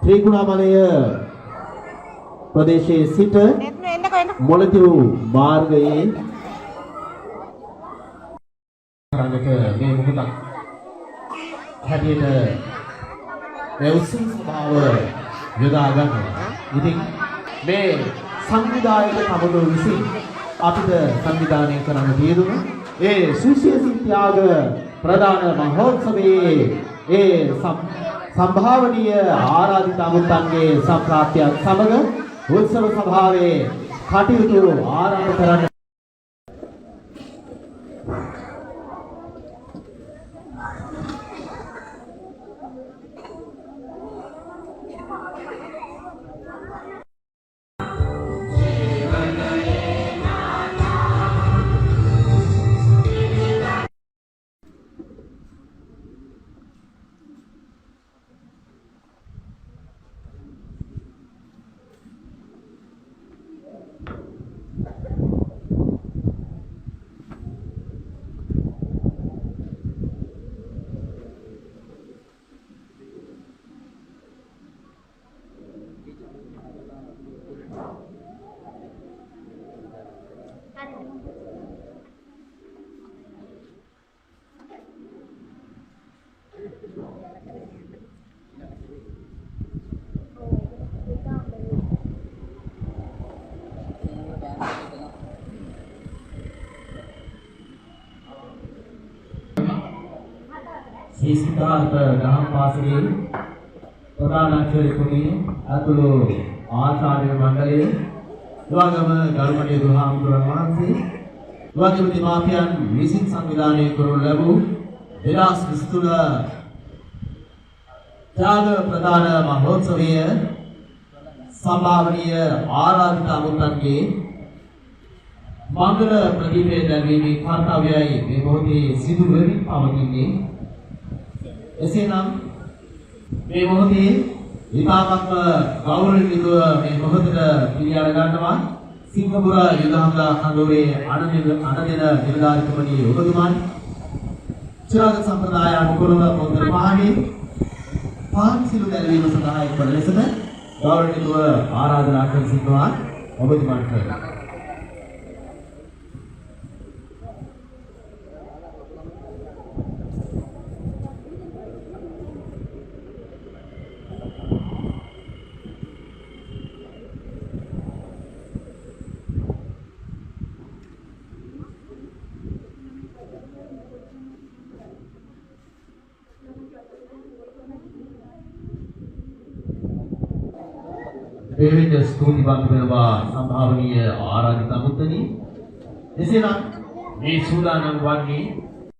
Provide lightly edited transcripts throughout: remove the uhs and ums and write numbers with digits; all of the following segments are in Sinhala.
ත්‍රිකුණාමලය ප්‍රදේශයේ සිට මොළතිව් මාර්ගයේ රංගක මේ මොහොතක් හැටියට මේ උත්සව සභාව යොදා ගන්නවා. ඉතින් මේ සංවිධායක කමඩු විසින් අපිට සංවිධානය කරන්න තියදුන ඒ සුවිශේෂී ත්‍යාග ප්‍රදාන මහෝත්සවයේ ඒ සම්භාවනීය ආරාධිත අමුත්තන්ගේ සම්ප්‍රාප්තියත් සමග උත්සව සභාවේ කටයුතු ආරම්භ කරන්න සිතාර්ථ දහම් පාසලේ ප්‍රධානාචාර්යතුමිය අතුළු ආචාර්ය මණ්ඩලය දුවගම ගල්මඩිය දුහාමුදුරන් වහන්සේ දුවගම දෙමාපියන් විසින් සංවිධානය කරනු ලැබූ 2023 ත්‍යාග ප්‍රදාන මහෝත්සවය සම්භාවනීය ආරාධිත අමුත්තන්ගේ මංගල ප්‍රදීපය දැල්වීමේ කර්තව්‍යයි මේ මොහොතේ සිදු වෙමින් පවතින්නේ. එසේනම් මේ මොහොතේ විපාකත්ව ගෞරවණීයව මේ මොහොතට පිළිඅර ගන්නවා සිංහපුර යුදහමලා කඳවුරේ අනදෙන නිලධාරිතුමනි ඔබතුමන් චිරාග සම්ප්‍රදාය අනුකූලව පොතර පහණි පාන් සිළු දැල්වීම සඳහා එක්වන ලෙසද ගෞරවණීයව ආරාධනා කර සිටිනවා ඔබතුමන්ට. දෙවියන් ස්තුතිවන්ත වෙනවා සම්භාවනීය ආරාධිත අමුත්තනි. එසේනම් මේ සූදානම් වන්නේ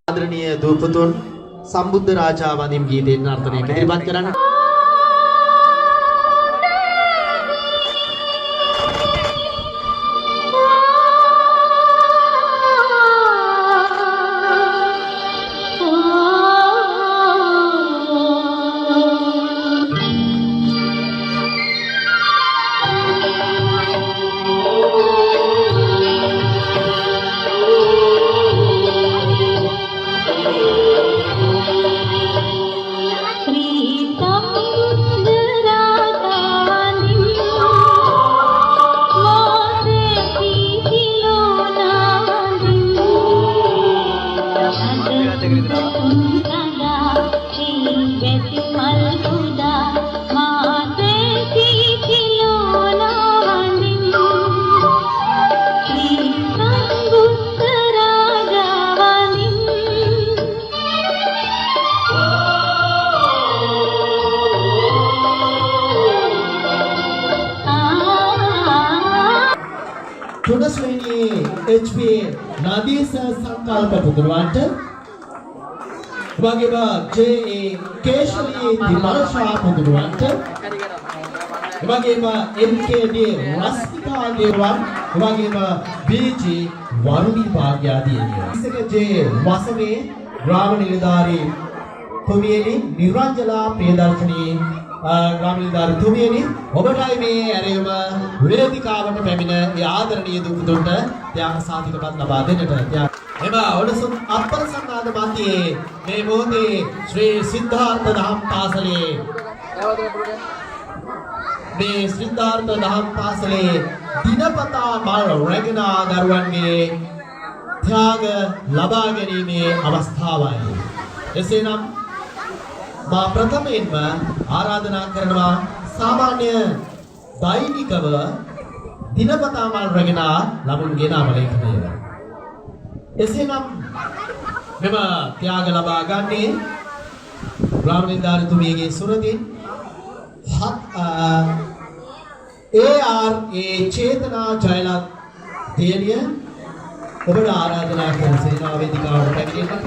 ආදරණීය දූපතුන් සම්බුද්ධ රාජා වඳින් ගීතයෙන් අර්ථනය ඉදිරිපත් කරන්න. HP Nadis සංකල්ප පුදුරවන්ට වගේම JA කේශලී දිමර්ෂා පුදුරවන්ට වගේම MKD රස්මිතා දේවන් වගේම BG වරුණි භාග්‍යාදී ඉස්සක J වසමේ ග්‍රාම නිලධාරී තුමියනි නිරංජලා ප්‍රියදර්ශනී ග්‍රාම නිලධාරී තුමියනි ඔබටයි මේ ඇරයුම වේදිකාවට පැමිණ ඒ ආදරණීය දුපුතුන්ට ත්‍යාග සාතිකපත් ලබා දෙන්නට එම ඔඩසුන් අපරසන්නාද මන්තියේ මේ මොහොතේ ශ්‍රී සිද්ධාර්ථ දහම් පාසලේ මේ සිද්ධාර්ථ දහම් පාසලේ දිනපතා මල් රැගෙන දරුවන්ගේ ත්‍යාග ලබා ගැනීමේ අවස්ථාවයි. එසේනම් මා ප්‍රථමයෙන්ම ආරාධනා කරනවා සාමාන්‍ය දෛනිකව දිනපතා මල් රැගෙන ළමුන්ගේ නාම ලේඛනය. එසේනම් මෙම ත්‍යාග ලබා ගන්නේ ග්‍රාමනිලධාරීතුමියගේ සුරතින් ARA චේතනා ජයලත් දෙයණිය ඔබට ආරාධනා කරන සේනා වේදිකාවට පැමිණෙන්න.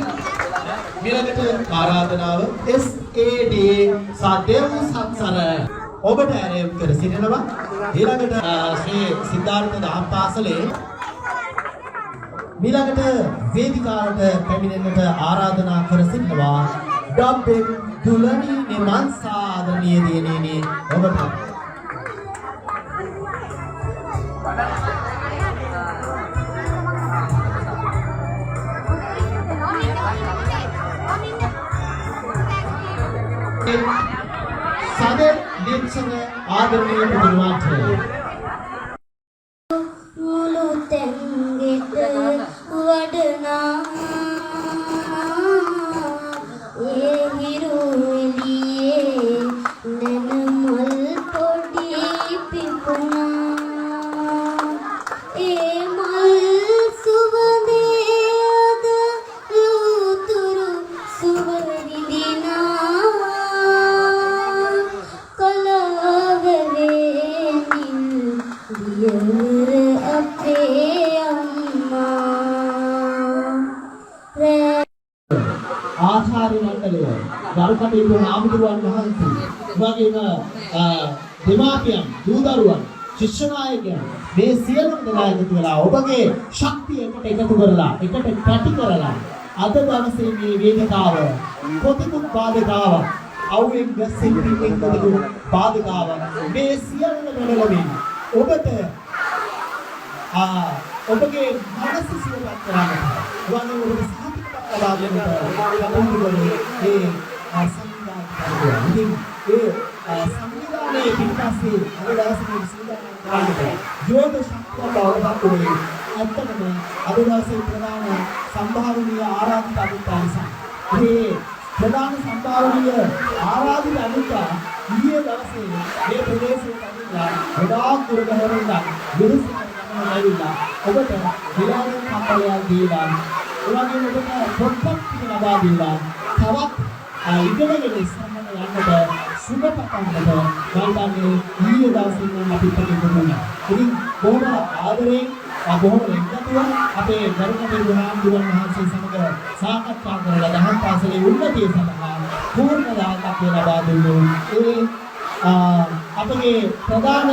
ඊළඟට ආරාධනාව SAD සදෙව් සත්සර ඔබට ඇරයුම් කර සිටිනවා. ඊළඟට ශ්‍රී සිද්ධාර්ථ දහම් පාසලේ ඊළඟට වේදිකාවට පැමිණෙන්නට ආරාධනා කර සිටිනවා. ඩොබ්බෙක් දුලනි නිමන්සා ආදරණීය දියණියනි ඔබට සදෙව් දීක්ෂණ ආදරණීය පුදුමාට මුළු තැන්ගෙට වඩනා ඒ හිරු එළියේ නනමල් පොඩි පිපුණා ඒ මල් සුවඳේ අද ලුතුරු සුව විඳිනා කලවරේ නිල් දියවර අපේ අම්මා ආචාර්ය මණ්ඩලය ගරුකටයුතු නාමදුරුවන් වහන්සේ වගේම දෙමාපියන් දූ දරුවන් ශිෂ්‍ය නායකයන් මේ සියලුම දෙනා එකතු වෙලා ඔබගේ ශක්තිය එකතු කරලා එකට කැටි කරලා අද දවසේ මේ වේදිකාව කොතිකුත් බාධකාවක් අවුෙන් ගැස්සෙන් පිටින් කොතිකුත් බාධකාවක් මේ සියල්ල මෙලොවින් ඔබට ඔබගේ මනස සුවපත් කරගන්න වගේ ඔබට සාහිත්‍ය ලබා දෙන්නට යොමුවන්නේ ඒ සංවිධානයේ පිටපස්සේ අද දවසේ සූදානම් කරන්නේ යෝග ශක්තිය බවට පත් ඇත්තටම අද දවසේ ප්‍රධාන සම්භාවනීය ආරාධිත අනුත්සාහ මේ ප්‍රධාන සම්භාවනීය ආරාධිත අනුත්සාහ ඊයේ දවසේ මේ ප්‍රදේශයට ඇවිල්ලා ගොඩාක් දුර ගහරින්දා විරුද්ධ ඇවිල්ලා ඔබට විලාසයෙන් කම්පලයක් දීලා ඔයගෙන් ඔබට පොත්පත් ලබා දීලා තවත් ඉගෙනගෙන ඉස්සරහට යන්නට සුබ පතන්නට මම ඊයේ දවසේ නම් අපි පිටකෙන්නුනා. ඉතින් බොහොම ආදරෙන් බොහොම එකතුව අපේ ගරුකටයුතු බුදුහාමුදුරන් වහන්සේ සමග සාකච්ඡා කරලා දහම් පාසලේ උන්නතිය සඳහා පූර්ණ දායකත්වය ලබා දුන්නු ඒ අපගේ ප්‍රධාන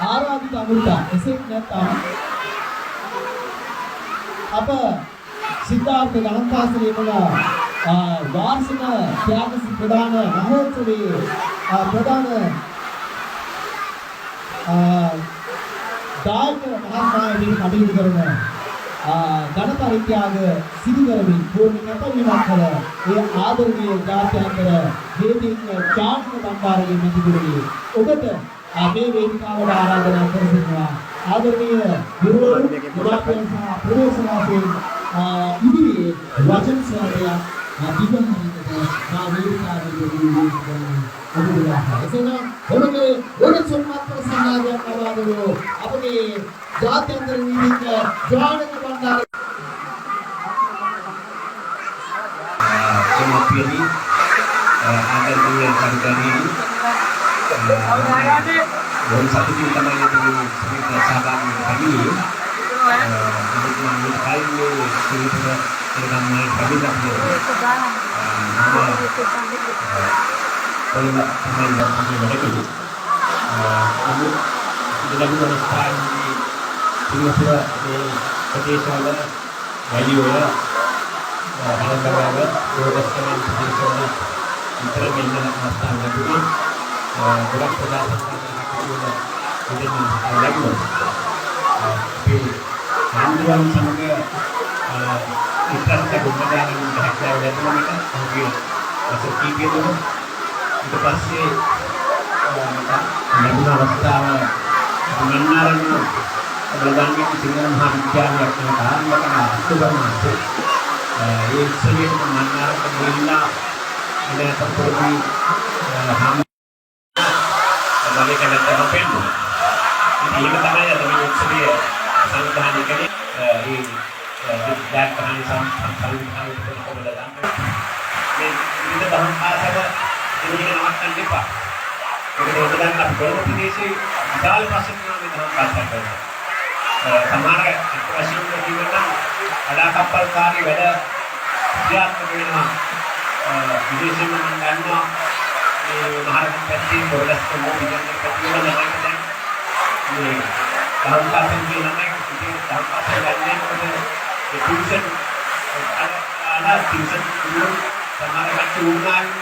ආරාධිත අමුත්තා එසේත් නැත්නම් අප සිද්ධාර්ථ දහම් පාසලේ වල වාර්ෂික ත්‍යාග ප්‍රදාන මහෝත්සවයේ ප්‍රධාන දායක මහත්මයාගේ කටයුතු කරන ධන පරිත්‍යාග සිදු කරමින් පූර්ණ කැපවීමක් කළ ඒ ආදරණීය ජාත්‍යන්තර වේදික චාර්ට් බණ්ඩාරගේ මැතිතුමනි ඔබට මේ වේදිකාවට ආරාධනා කර සිටිනවා. ආදරණීය ගුරුවරු දෙමාපියන් සහ ප්‍රදේශවාසීන් ඉදිරියේ වචන සාරය අධිගමනයට මා වේදිකාවේ ඔබලා එසේනම් ඔබගේ ගොඩ සම්මාන ප්‍රසංගාදයක් ලබා දෙවෝ අපගේ ජාත්‍යන්තර වේදික ජානක බණ්ඩාර දෙමාපියනි ආදරණීය කරුණානියනි Dari satu cinta mana itu cerita sahabat kami, kemudian kali ini cerita tentang kami dah dia. Kalau nak main dalam kami mereka, kamu kita juga harus tahu ini pura di pedesaan baju ya, kalau kalau dua sekali pedesaan antara mana masa lagi. Berat berat kita lagi. Tapi handuan semoga kita gunakan dengan baik dan mereka mungkin වසර කීපයක ඊට පස්සේ ලැබුණ අවස්ථාව මන්නාරම බලගන්නේ සිංහල මහා විද්‍යාලයක් යන කාරණාවක් අක්ටෝබර් මාසයේ ඒ උත්සවයේ මන්නාරම ගිහිල්ලා ඉඳලා තපොරි බලේ කලට අපෙන්නු ඉතින් ඒක තමයි අද මේ උත්සවයේ සංවිධානය කළේ ඒ විද්‍යාත්මක සංවිධානය කොහොමද මේ විවිධ දහම් පාසල ඉගෙන නවත්තන්න එපා. ඒකට උදාහරණ අපි කොළඹ ප්‍රදේශයේ විශාල ප්‍රශ්න මේ දහම් පාසල කරනවා. සමහර වශයෙන් කියනවා අඩාකප්පල්කාරී වැඩ ක්‍රියාත්මක වෙනවා. විදේශෙන් මම ගන්නවා මේ මහරගම පැත්තේ පොරලස්ක මොබිජන් පැත්තේ වල නැහැ දැන් මේ දහම් පාසල කියනවා ඉතින් දහම් පාසල ගන්නේ මොකද ඒ ටියුෂන් ටියුෂන් සමහර කට්ටිය උනායිම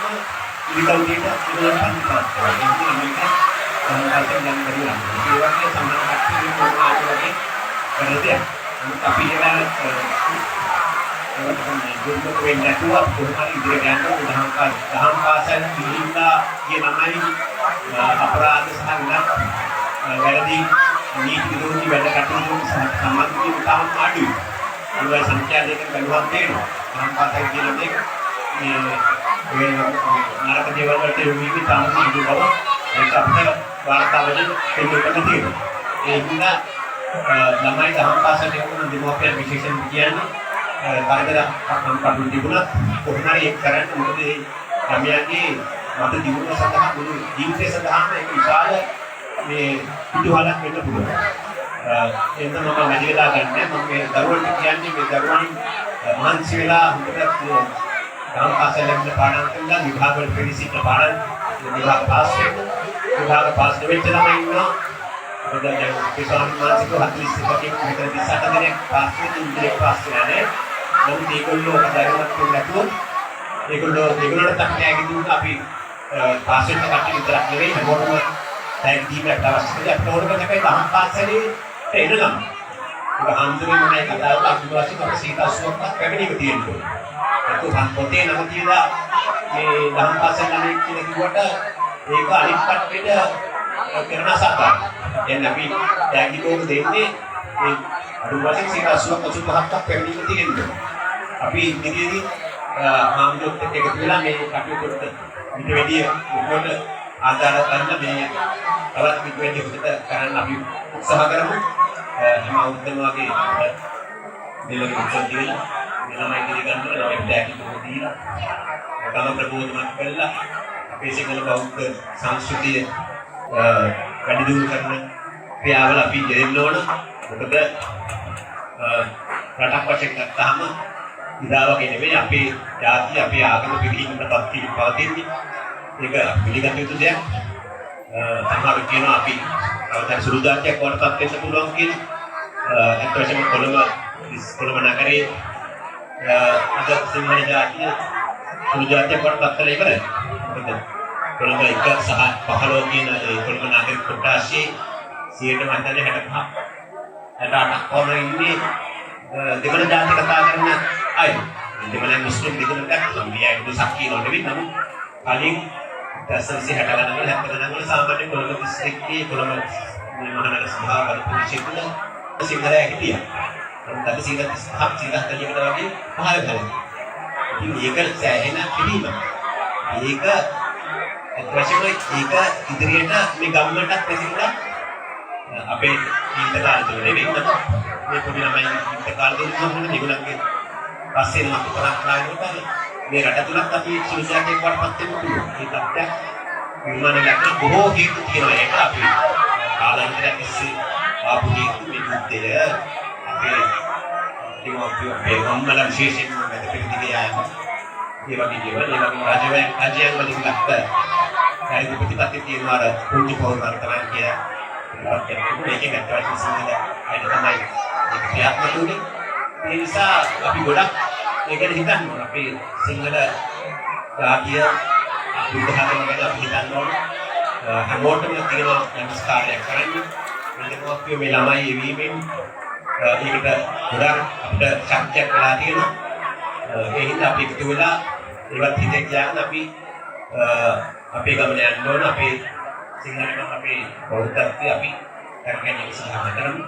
ඉලිකවුටියට ඉගෙන ගන්න පාස්කරනවා. ඒක තමයි සංකල්පයෙන් යන දරුවා. ඒ වගේ සමහර කට්ටිය උනායිම කරදේ. අපි ඒවා දුර්ලභ වෙන්නේ නැතුව කොහොමද ඉදිරියට යන්න දහම් පාසල් ගිහිල්ලා කියන ළමයි අපරාධ සහ වැරදි නීති විරෝධී වැඩ කටයුතු සම්බන්ධව තාම අඩුයි. ඒ සංඛ්‍යා දෙක බලවත් වෙනවා. දහම් පාසල් කියන එක මේ නරක දේවල් වලට යොමු වීම තාම අඩු බව ඒක අපිට වාර්තාවලින් පෙන්නන්න තියෙනවා. ඒ හින්දා ළමයි දහම් පාසලට යන දෙමව්පියන් විශේෂයෙන් කියන්නේ කාර්යදර කම්කටොළු තිබුණා කොහොමද ඒක කරන්නේ මොකද මේ ළමයාගේ මත දියුණුව සඳහා මුළු ජීවිතය සඳහාම ඒක විශාල මේ පිටුවහලක් වෙන්න පුළුවන්. එන්න මම වැඩි වෙලා ගන්න මම මේ දරුවන්ට කියන්නේ මේ දරුවන් මහන්සි වෙලා හොඳට දහම් පාසලෙන් පාඩම් කරලා විභාග වල පිළිසිට පාඩම් විභාග පාස් වෙන්න විභාග පාස් වෙච්ච ළමයි ඉන්නවා. දැන් කිසාන් මානසික 41 මෙතන 38 දෙනෙක් පාස් වෙන්න ඉන්නේ පාස් වෙනනේ. නමුත් ඒගොල්ලෝ හදාගන්නත් නැතුව ඒගොල්ලන්ට තක්කෑගෙන දුන්න අපි පාස් වෙන්න කට්ටිය විතරක් නෙවෙයි හැමෝටම තෑග් දීමක් අවශ්‍යයි. අපිට ඕන කරන එකයි දහම් පාසලේ එනනම්. ඒක හන්දරේ මොනයි කතාවක අනිවාර්යයෙන් අපේ සීතාසුවක් පැමිණීම තියෙනවා. ඒක පොතේ නම තියලා මේ දහම් පාසල් ළමයි කියලා කිව්වට ඒක අනිත් පැත්තට කරන සාකච්ඡා. දැන් අපි ත්‍යාගිකෝක දෙන්නේ ඒ අනුවාදයෙන් 85ක් පැමිණීම තියෙනවා. අපි ඉදිරියේදී මාම්ලොත් එක්ක එකතු වෙලා මේ කටයුතු ඊට වැඩි මොකද ආදාන කරන්න මේ තවත් ඊට වැඩි හොඳට කරන්න අපි උත්සාහ කරමු. හැම අවුරුද්දම වගේ දෙලොක් උත්සව දීලා ළමයි ඉදිරි ගන්නවා ළමයි ත්‍යාගිකෝක දීලා තම ප්‍රබෝධමත් කළා අපේ සිංහල බෞද්ධ සංස්කෘතිය වැඩි දියුණු කරන ක්‍රියාවල අපි යෙදෙන්න ඕන. මොකද රටක් වශයෙන් ගත්තාම ඉදාවගේ නෙවෙයි අපේ ජාතිය අපේ ආගම පිළිගන්නපත් පවතින්නේ. ඒක පිළිගත යුතු දෙයක්. සමහරවිට කියනවා අපි අවතර සුළු ජාතියක් වඩපත් වෙන්න පුළුවන් කියලා. අත් වශයෙන්ම කොළඹ නගරේ අද සිංහල ජාතිය සුළු ජාතියක් වඩපත් කරලා ඉවරයි. මොකද කොළඹ 1 සහ 15 කියන ඒ කොළඹ නාගරික කොට්ටාශයේ 65% කොහොම ඉන්නේ දෙමළ ජාති කතා කරන අය. දෙමළ මුස්ලිම් දෙකම ගත්තා. මේ අය දුසක් කියනෝ නෙවෙයි නමුත් කලින් 1960 ගණන් වල 70 ගණන් වල සාමාන්‍ය කොළඹ දිස්ත්‍රික්කයේ කොළඹ මහනගර සභාව පරිපූර්ණ සිංහලයා හිටියා. නමුත් අද 35 40කට වගේ පහළ කරලා. ඉතින් ඒක සෑහෙන පිළිම. ඒක වශයෙන් ඒක ඉදිරියට මේ ගම්මටත් පැතිරලා අපේ ජීවිත කාලය තුළ නෙවෙයි නේද මේ පොඩි ළමයි ජීවිත කාලය තුළ මොනවද මේගොල්ලන්ගේ පස්සේ නම් අපි කරක් නායකවද මේ රට තුලත් අපි සුළුසයක් වඩපත් වෙන්න පුළුවන්. ඒ තත්ත්වයක් නිර්මාණය කරන්න බොහෝ හේතු තියෙනවා. ඒක අපි කාලාන්තරයක් ඉස්සේ ආපු හේතු මේ යුද්ධය අපේ ගම්වල විශේෂයෙන්ම වැඩ පිළිවිලේ ආයම ඒ වගේ දේවල් ඒ වගේ රාජ්‍යයන් වලින් ගත්ත කායික ප්‍රතිපත්ති තියෙනවා අර පුංචි පෞරවල් තමයි කියලා. ඒකෙන් අත්‍යවශ්‍ය සිංහල අයින තමයි ඒක ක්‍රියාත්මක වෙන්නේ. ඒ නිසා අපි ගොඩක් ඒකට හිතන්න ඕන. අපි සිංහල ජාතිය බුද්ධ ධර්ම ගැන අපි හිතන්න ඕන. හැමෝටම තියෙන නමස්කාරයක් කරන්නේ. මෙලොව මේ ළමයි එවීමෙන් ඒකට ගොඩක් අපිට ශක්තියක් වෙලා තියෙනවා. ඒ හින්දා අපි එකතු වෙලා ඒවත් හිතේ තියාගෙන අපි අපේ ගමන යන්න ඕන අපේ සිංහලකම අපේ බෞද්ධත්වය අපි කරගෙන ඉස්සරහට කරමු.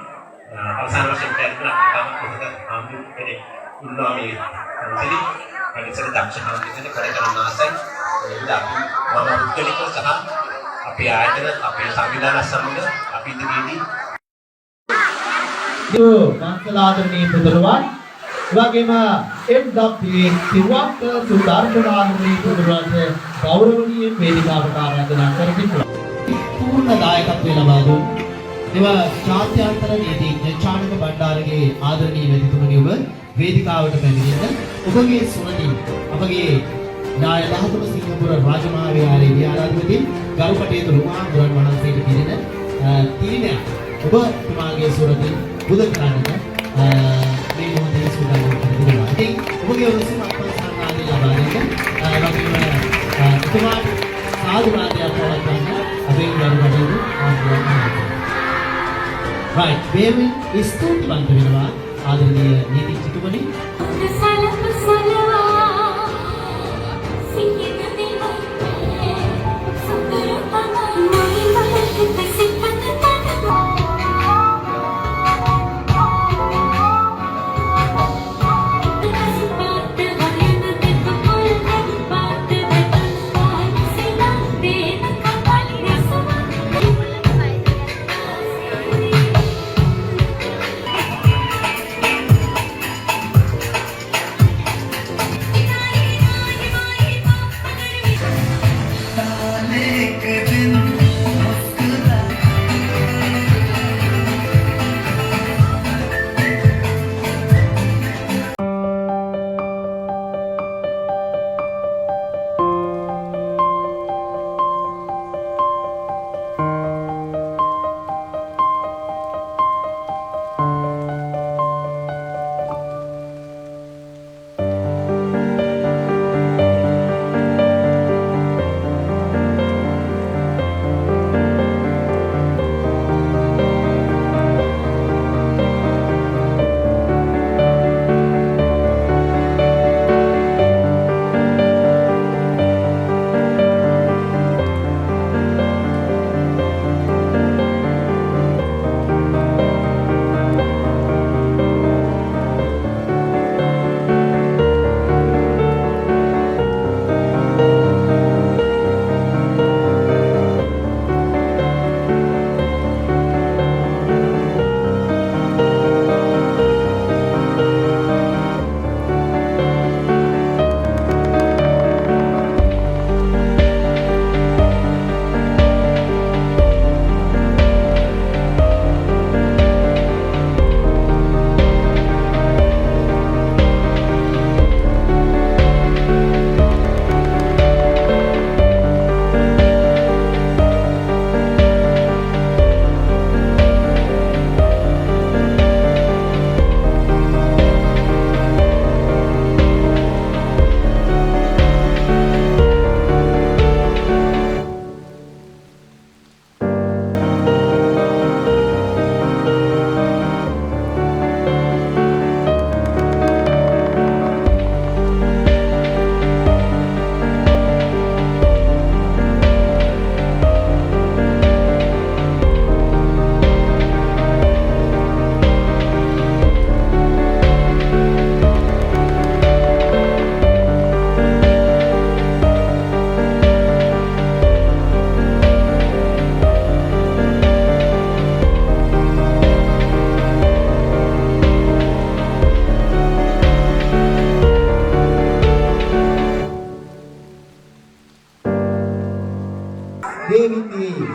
අවසාන වශයෙන් කියනවා තාම පොතක ආම්බු කෙනෙක් ඉන්නවා මේ පන්සලේ පරිසර දක්ෂ හාමුදුරුවෝ කෙනෙක් වැඩ කරන ආසයි. ඒක අපි මම පුද්ගලිකව සහ අපේ ආයතන අපේ සංවිධාන සමග අපි ඉදිරියේදී කාන්තලාදරණී පුදුරවන් එවැගේම එම්.පී. සිව්වක්ක සුදාර්ශනාදරණී පුදුරවන්ට ගෞරවනීය වේදිකාවට ආරාධනා කරමින් පූර්ණ දායකත්වය ලබා දුන් එව ජාත්‍යන්තර නීතිඥ චානක බණ්ඩාරගේ ආදරණීය මෙතුමනි ඔබ වේදිකාවට පැමිණෙන්න ඔබගේ සුවඳින් අපගේ නාය ලහතුරු සිංහපුර රාජමහාවිහාරයේ විහාරාධිපති ගරුකටයුතු රුමහා මුරන් වහන්සේට පිළිදෙන තීරණයක් ඔබ තුමාගේ සුවඳින් බුද කරන්නට මේ මොහොතේ සූදානම් වෙනවා. ඉතින් ඔබගේ උණුසුම් අපසන්නාදී ලබා දෙන්න වගේම තුමාට සාදුනාදයක් පවත්වන්න අපේ ගරුකටයුතු ආශිර්වාද right baby ස්තුතිවන්ත වෙනවා ආදරණීය නීතිඥතුමනි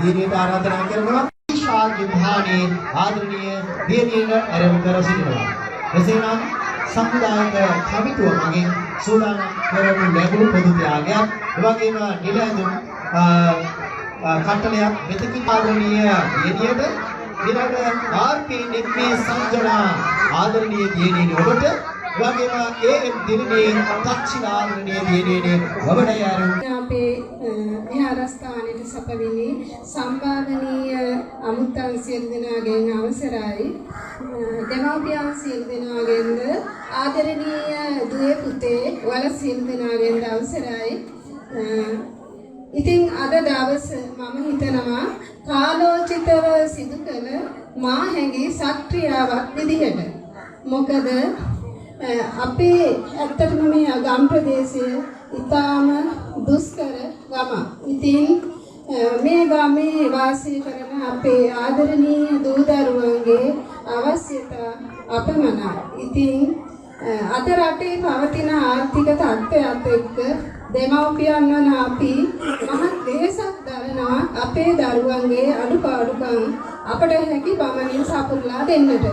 දිනේට ආරාධනා කරනවා ශාන් විභානයේ ආදරණීය දිනේට ආරම්භ කර සිටිනවා. එසේනම් සමුදායක කමිටුව මගින් සූදානම් කරවනු ලැබුණු පොදු ත්‍යාගයක් එවැගේම නිලැඳුම් කට්ටලයක් මෙතකින් ආදරණීය දිනේට ඊළඟ ආර්.පී. නික්මී සංජනා ආදරණීය දිනේට ඔබට එවැගේම ඒ.එම්. දිනේට තච්චි ආදරණීය දිනේට ඔබට යාරු අපේ විහාර විහාරස්ථානයේ සපවිලි සම්බාධනීය අමුත්තන් සියලු දෙනාගෙන් අවසරයි දෙමව්පියන් සියලු දෙනාගෙන්ද ආදරණීය දුවේ පුතේ වල සියලු දෙනාගෙන්ද අවසරයි ඉතින් අද දවස මම හිතනවා කාලෝචිතව සිදු කළ මා හැඟි සත්‍ක්‍රියාවක් විදිහට මොකද අපේ ඇත්තටම මේ ගම් ප්‍රදේශය ඉතාම දුෂ්කර ගම. ඉතින් මේ ගමේ වාසය කරන අපේ ආදරණීය දූ දරුවන්ගේ අවශ්‍යතා අපමණයි. ඉතින් අද රටේ පවතින ආර්ථික තත්ත්වයත් එක්ක දෙමව්පියන් වන අපි මහත් වෙහෙසක් දරනවා අපේ දරුවන්ගේ අඩුපාඩුකම් අපට හැකි පමණින් සපුරලා දෙන්නට.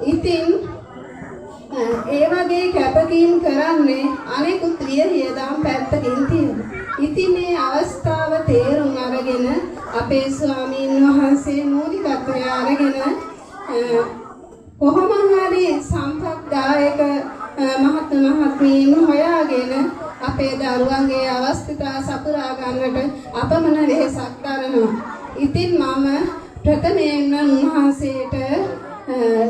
ඉතින් ඒ වගේ කැපකිරීම කරන්නේ අනෙකුත් වියහියදම් පැත්තකින් තියෙනවා. ඉතින් මේ අවස්ථාව තේරුම් අරගෙන අපේ ස්වාමීන් වහන්සේ මූලිකත්වය අරගෙන කොහොම හරි සම්පත්දායක මහත්මීන් හොයාගෙන අපේ දරුවන්ගේ අවස්ථිතා සපුරා ගන්නට අපමණ වෙහෙසක් දරනවා. ඉතින් මම ප්‍රථමයෙන්ම උන්වහන්සේට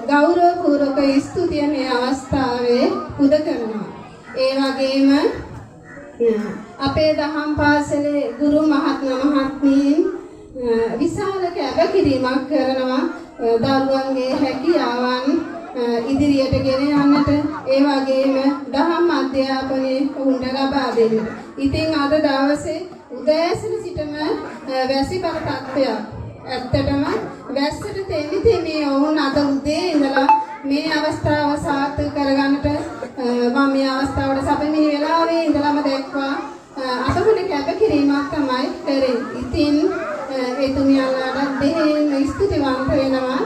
ගෞරවපූර්වක ස්තුතිය මේ අවස්ථාවේ පුද කරනවා. ඒ වගේම අපේ දහම් පාසලේ ගුරු මහත්මීන් විශාල කැපකිරීමක් කරනවා දරුවන්ගේ හැකියාවන් ඉදිරියට ගෙන යන්නට ඒ වගේම දහම් අධ්‍යාපනය උන්ට ලබා දෙන්නට. ඉතින් අද දවසේ උදෑසන සිටම වැසිබර තත්ත්වයක් ඇත්තටම වැස්සට තෙමි ඔවුන් අද උදේ ඉඳලා මේ අවස්ථාව සාර්ථක කරගන්නට මම මේ අවස්ථාවට සැපමිනි වෙලාවේ ඉඳලාම දැක්වා අපමණ කැපකිරීමක් තමයි කරේ. ඉතින් එතුමියන්ලාට දෙහිම ස්තුතිවන්ත වෙනවා.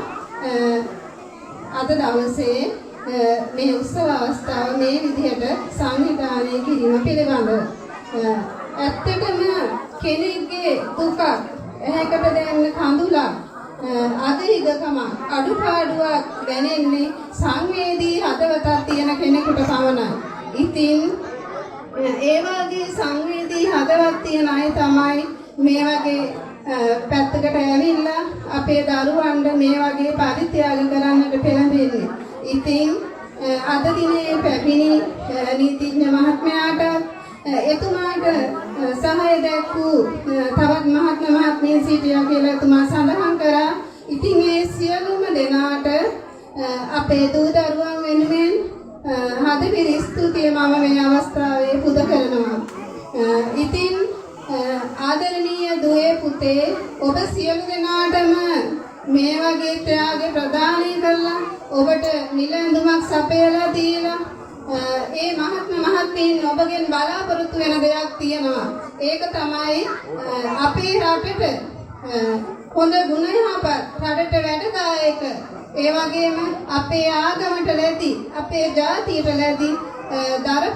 අද දවසේ මේ උත්සව අවස්ථාව මේ විදිහට සංවිධානය කිරීම පිළිබඳව ඇත්තටම කෙනෙක්ගේ දුක එහෙකට දැනෙන කඳුලා අධිගකම අඩුපාඩුවක් දැනෙන්නේ සංවේදී හදවතක් තියෙන කෙනෙකුට පමණයි. ඉතින් ඒ වගේ සංවේදී හදවතක් තියෙන අය තමයි මේ වගේ පැත්තකට ඇවිල්ලා අපේ දරුවන්ට මේ වගේ පරිත්‍යාග කරන්නට පෙළඹෙන්නේ. ඉතින් අද දිනේ පැමිණි නීතිඥ මහත්මයාට එතුමාට සහාය දැක්වූ තවත් මහත්මීන් සිටියා කියලා එතුමා සඳහන් කරා. ඉතින් ඒ සියලුම දෙනාට අපේ දූ දරුවන් වෙනුවෙන් හදපිරි ස්තුතිය මම මේ අවස්ථාවේ පුද කරනවා. ඉතින් ආදරණීය දුවේ පුතේ ඔබ සියලු දෙනාටම මේ වගේ ත්‍යාග ප්‍රදානය කරලා ඔබට නිල ඇඳුමක් සපයලා දීලා ඒ මහත්මීන් ඔබගෙන් බලාපොරොත්තු වෙන දෙයක් තියෙනවා. ඒක තමයි අපේ රටට හොඳ ගුණ යහපත් රටට වැඩදායක ඒ වගේම අපේ ආගමට ලැබි අපේ ජාතියට ලැබි දරු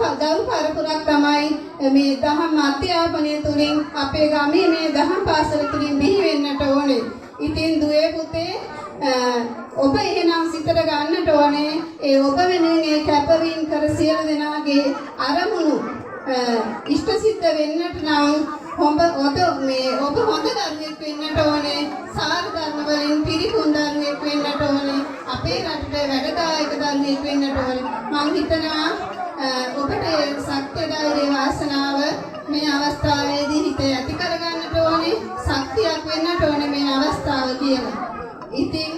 පරපුරක් තමයි මේ දහම් අධ්‍යාපනය තුලින් අපේ ගමේ මේ දහම් පාසල තුලින් බිහි වෙන්නට ඕනේ. ඉතින් දුවේ පුතේ ඔබ එහෙනම් සිතට ගන්නට ඕනේ ඒ ඔබ වෙනුවෙන් ඒ කැපවීම කර සියලු දෙනාගේ අරමුණු ඉෂ්ට සිද්ධ වෙන්නට නම් ඔබ හොඳ දරුවෙක් වෙන්නට ඕනේ. සාර ධර්ම වලින් පිරිපුන් දරුවෙක් වෙන්නට ඕනේ. අපේ රටට වැඩදායක දරුවෙක් වෙන්නට ඕනේ. මම හිතනවා ඔබට සත්‍ය ධෛර්ය වාසනාව මේ අවස්ථාවේදී හිත ඇති කරගන්නට ඕනේ. ශක්තියක් වෙන්නට ඕනේ මේ අවස්ථාව කියලා. ඉතින්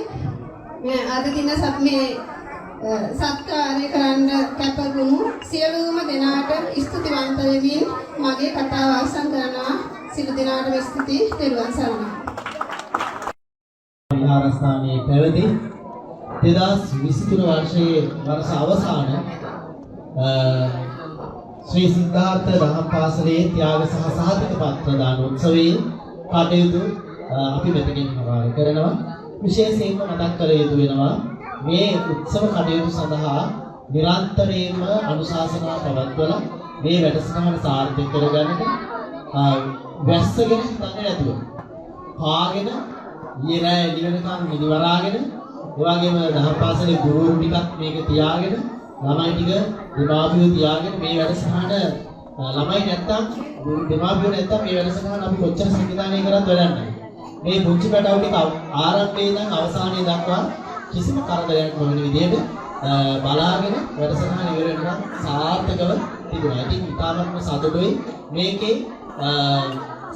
අද දින මේ සත්කාරය කරන්න කැපවුණු සියලුම දෙනාට ස්තුතිවන්ත වෙමින් මගේ කතාව අවසන් කරනවා. සියලු දෙනාටම ස්තුති. තෙරුවන් සරණයි. විහාරස්ථානයේ පැවති 2023 වර්ෂයේ වර්ෂ අවසාන ශ්‍රී සිද්ධාර්ථ දහම් පාසලේ ත්‍යාග සහ සහතික පත්‍ර දාන උත්සවයේ කටයුතු අපි මෙතනින් ආරම්භ කරනවා. විශේෂයෙන්ම මතක් කර යුතු වෙනවා මේ උත්සව කටයුතු සඳහා නිරන්තරයෙන්ම අනුශාසනා පවත්වලා මේ වැඩසටහන සාර්ථක කරගන්නට වැස්සගෙන හිතන්නේ නැතුව පාගෙන ඊරෑ එළි වෙනකම් මිනිවරාගෙන ඒ වගේම දහම් පාසලේ ගුරුවරු ටිකක් මේක තියාගෙන ළමයි ටික දෙමාපියෝ තියාගෙන මේ වැඩසටහන ළමයි නැත්තම් දෙමාපියෝ නැත්තම් මේ වැඩසටහන අපි කොච්චර සංවිධානය කරත් වැඩක් නැහැ. මේ පුංචි පැටවු ටික ආරම්භයේ ඉඳන් අවසානයේ දක්වා කිසිම කරදරයක් නොවන විදිහට බලාගෙන වැඩසටහන ඉවර වෙනකම් සාර්ථකව තිබුණා. ඉතින් ඉතාමත්ම සතුටුයි මේකේ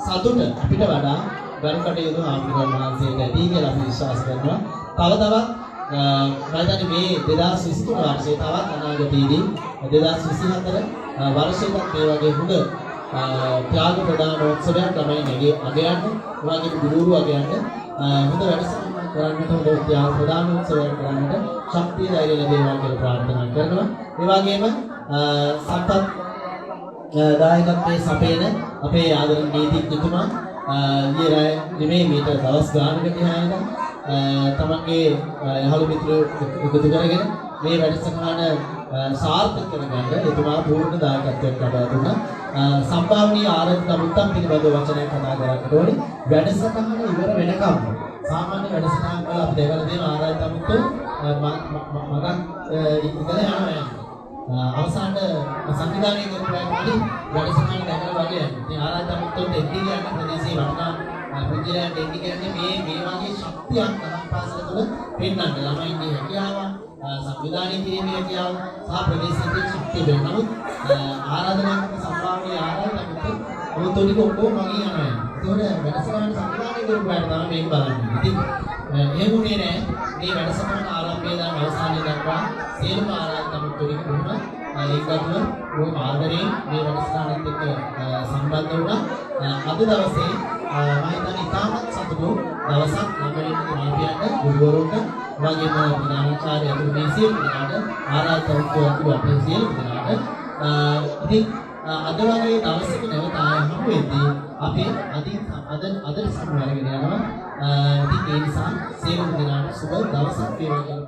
සතුට අපිට වඩා ගරු කටයුතු ආමරණ වහන්සේට ඇති කියලා අපි විශ්වාස කරනවා. තව තවත් මම මේ 2023 වර්ෂයේ තවත් අනාගතයේදී 2024 වර්ෂයකට මේ වගේ හොඳ ත්‍යාග ප්‍රදානෝත්සවයක් තමයි නැගේ අගයන්න, ඔයගේ ගුරුවරු අගයන්න හොඳ වැඩසටහනක් කරන්නට, හොඳ ත්‍යාග ප්‍රදානෝත්සවයක් කරන්නට ශක්තිය ධෛර්ය ලැබේවා කියලා ප්‍රාර්ථනා කරනවා. ඒ වගේම සම්පත් දායකත්වයේ සපයන අපේ ආදරණීය නීතිඥතුමා ඊයේ නෙමෙයි මීට දවස් ගානකට ඉහළට තමන්ගේ යහළු මිත්‍රයෝ එකතු කරගෙන මේ වැඩසටහන සාර්ථක කරගන්න එතුමා පූර්ණ දායකත්වයක් ලබා දුන්නා. සම්භාවනීය ආරම්භ මුත්තම් පිළිබඳව වචනයක් කතා කරන්නට ඕනේ. වැඩසටහන ඉවර වෙනකම් සාමාන්‍ය වැඩසටහන් වල අපි දෙවල දෙන ආරම්භ මුත්ත මගක් ඉඳලා යනවා. අවසානට සංවිධානය කරපුවාට වැඩසටහන දැකලා වගේ යනවා. ඉතින් ආරම්භ මුත්තට එන්නේ කියන්නේ ප්‍රදේශයේ වටිනා පුජිලයන් දෙන්නේ කියන්නේ මේ වගේ ශක්තියක් තමයි පාසල තුළ පෙන්වන්න. ළමයින්ගේ හැකියාව, සංවිධානය කිරීමේ හැකියාව සහ ප්‍රදේශයේ ශක්තිය වෙන. නමුත් ආරාධනා කරන සම්භාවනීය ආරාධකතුත් ඔතොනික ඔක්කොම මගේ යනවා. ඒකෝට වැඩසටහන සංවිධානය කරපුවාට තමයි මේක බලන්නේ. ඉතින් එහෙමුනේ නෑ. මේ වැඩසටහන ආරම්භයේ ඉඳන් අවසානයේ දක්වා සියලුම ආරාධකතුත් කොහොම ඒකත්ව ඕම ආදරේ මේ වැඩසටහනත් එක්ක සම්බන්ධ වුණා. අද දවසේ මම හිතන්නේ ඉතාමත් සතුටු දවසක් ළමයින්ට, මාපියන්ට, ගුරුවරුන්ට, වගේම විද්‍යාචාර්ය අතුරු මේ සියලු දෙනාට ආරාධනාවක් අපේ සියලු දෙනාට. ඉතින් අද වගේ දවසක නැවත ආයෙ හමු වෙද්දී අපි අද සම්මානගෙන යනවා. ඉතින් ඒ නිසා සියලු දෙනාට සුබ දවසක් වේවා.